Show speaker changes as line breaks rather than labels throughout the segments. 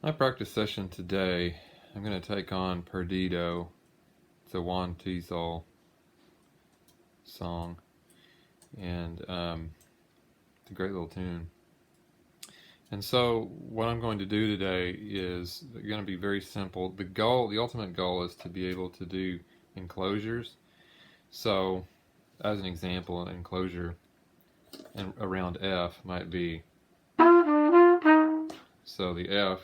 My practice session today, I'm going to take on Perdido. It's a Juan Tizol song, and it's a great little tune. And so what I'm going to do today is going to be very simple. The ultimate goal is to be able to do enclosures. So as an example, an enclosure around F might be, so the F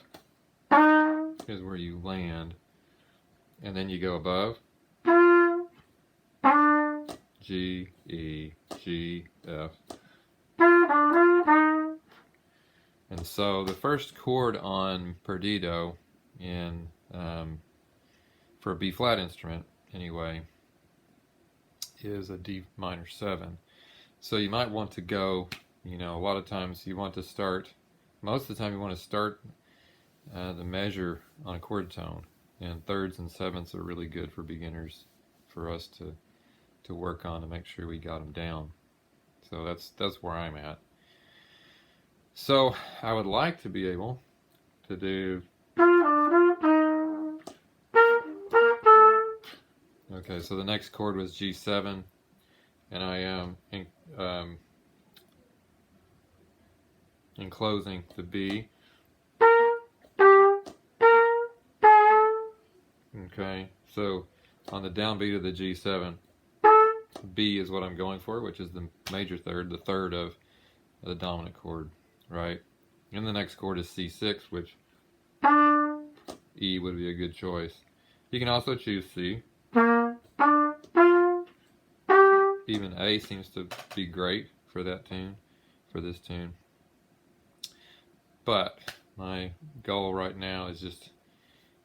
is where you land, and then you go above G, E, G, F. And so the first chord on Perdido in for a B flat instrument anyway is a D minor 7. So you might want to go, a lot of times you want to start, most of the time you want to start the measure on a chord tone, and thirds and sevenths are really good for beginners for us to work on to make sure we got them down. So that's where I'm at. So I would like to be able to do, okay, so the next chord was G7, and I am enclosing the B. Okay, so on the downbeat of the G7, B is what I'm going for, which is the major third, the third of the dominant chord, right? And the next chord is C6, which E would be a good choice. You can also choose C. Even A seems to be great for that tune, for this tune. But my goal right now is just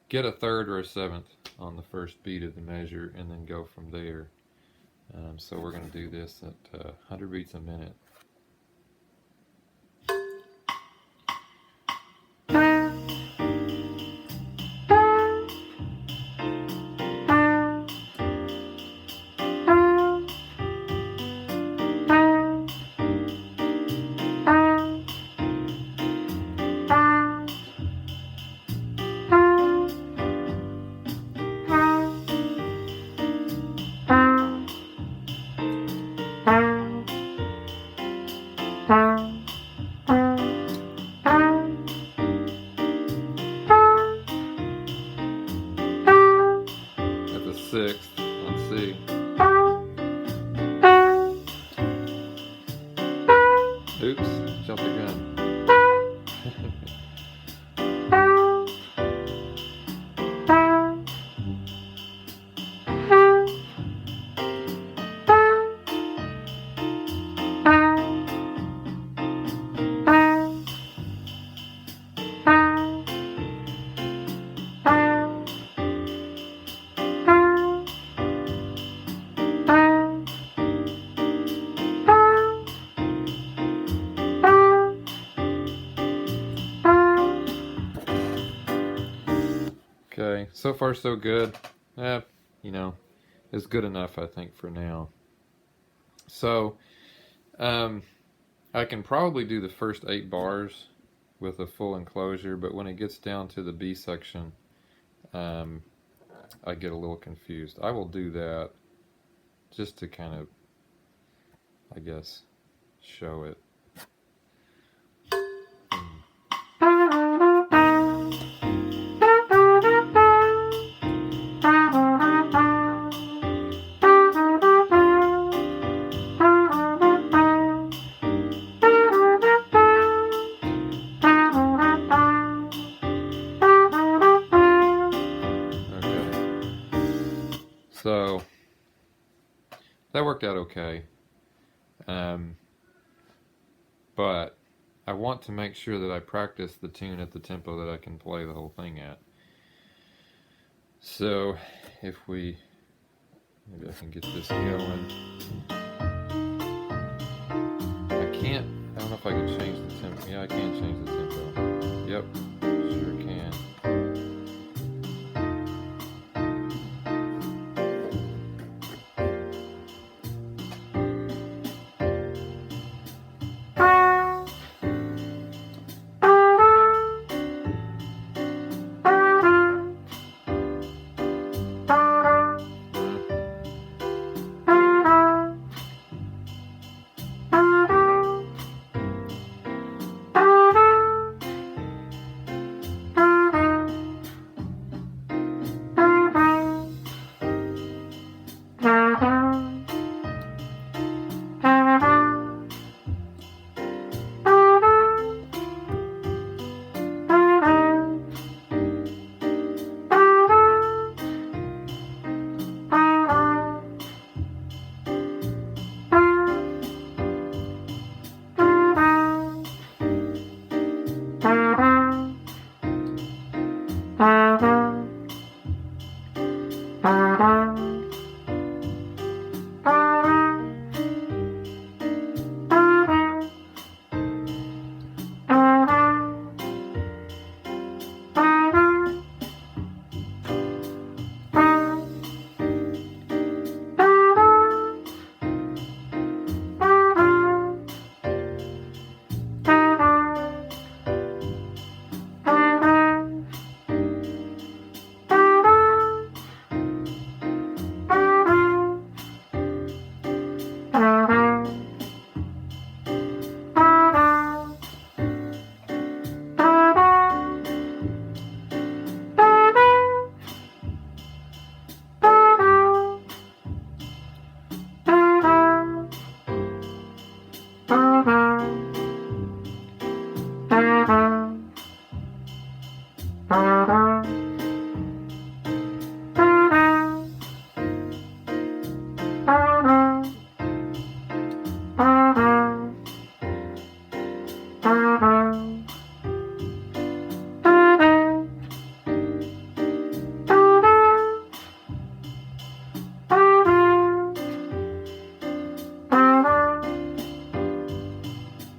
get a third or a seventh on the first beat of the measure and then go from there. So we're going to do this at 100 beats a minute. At the sixth on C. Oops, jumped the gun. Okay, so far so good. It's good enough, I think, for now. So, I can probably do the first 8 bars with a full enclosure, but when it gets down to the B section, I get a little confused. I will do that just to kind of, I guess, show it. So that worked out okay, but I want to make sure that I practice the tune at the tempo that I can play the whole thing at. So maybe I can get this going. I don't know if I can change the tempo. Yeah, I can change the tempo. Yep, sure can.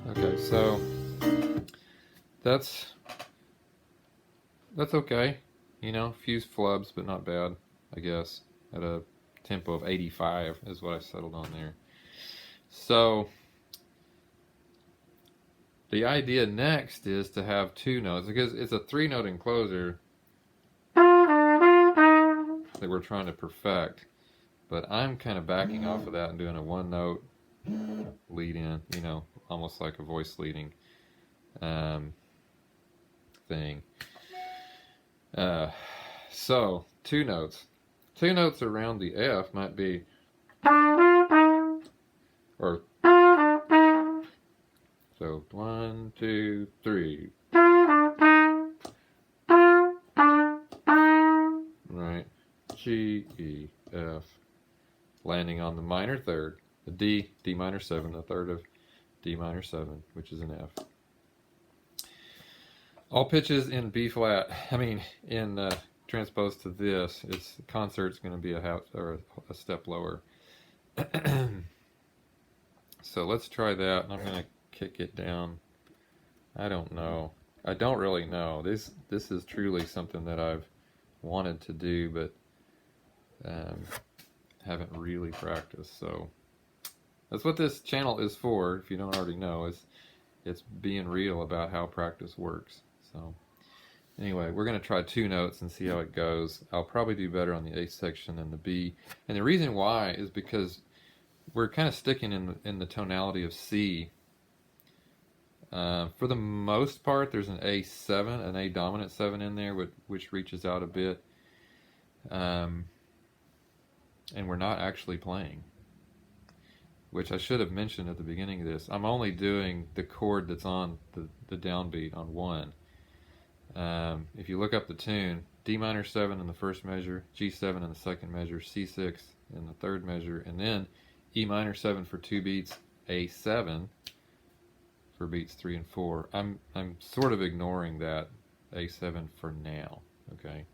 Okay, so that's okay. You know, a few flubs, but not bad, I guess. At a tempo of 85 is what I settled on there. So the idea next is to have two notes because it's a 3-note encloser that we're trying to perfect. But I'm kind of backing off of that and doing a 1-note lead in, you know, almost like a voice leading thing. So 2 notes. 2 notes around the F might be, or so 1, 2, 3. Right. G, E, F. Landing on the minor third. The D, D minor 7, the third of D minor 7, which is an F. All pitches in B flat, in transposed to this, its concert's going to be a step lower. So let's try that. I'm going to kick it down. I don't know. I don't really know. This is truly something that I've wanted to do, but haven't really practiced. So that's what this channel is for. If you don't already know, it's being real about how practice works. So anyway, we're going to try 2 notes and see how it goes. I'll probably do better on the A section than the B. And the reason why is because we're kind of sticking in the tonality of C. For the most part, there's an A7, an A dominant 7 in there, which reaches out a bit. And we're not actually playing, which I should have mentioned at the beginning of this. I'm only doing the chord that's on the downbeat on 1. If you look up the tune, D minor 7 in the first measure, G7 in the second measure, C6 in the third measure, and then E minor 7 for 2 beats, A7 for beats 3 and 4. I'm sort of ignoring that A7 for now. Okay,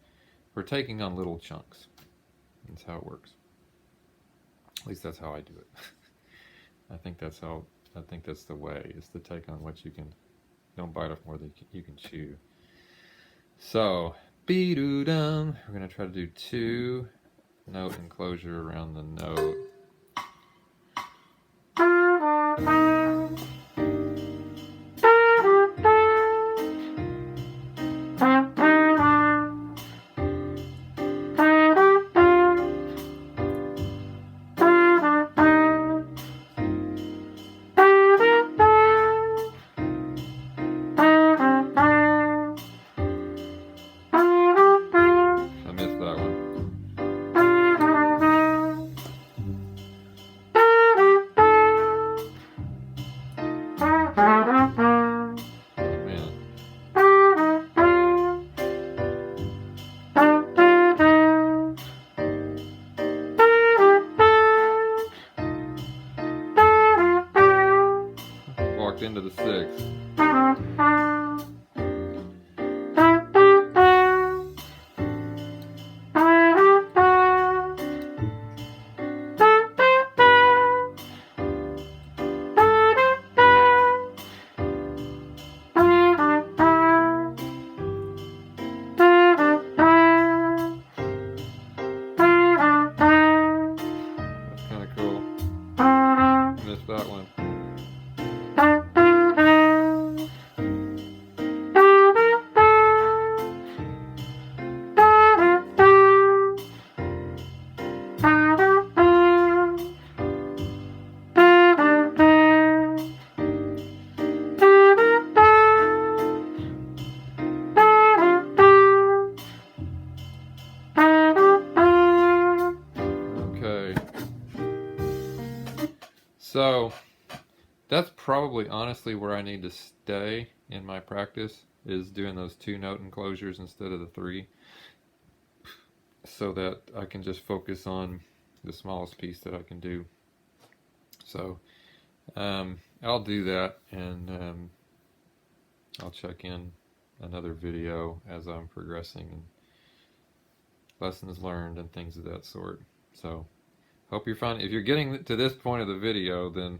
we're taking on little chunks. That's how it works. At least that's how I do it. I think that's the way, is to take on what you can. Don't bite off more than you can chew. So, be-doo-dum. We're going to try to do 2 note enclosure around the note. probably honestly where I need to stay in my practice is doing those 2-note enclosures instead of the 3, so that I can just focus on the smallest piece that I can do. So I'll do that, and I'll check in another video as I'm progressing and lessons learned and things of that sort. So hope you're finding, if you're getting to this point of the video, then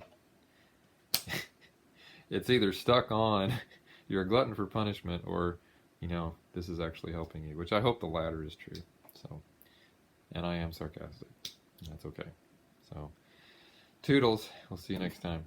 it's either stuck on, you're a glutton for punishment, or this is actually helping you, which I hope the latter is true. So, and I am sarcastic. That's okay. So, toodles. We'll see you next time.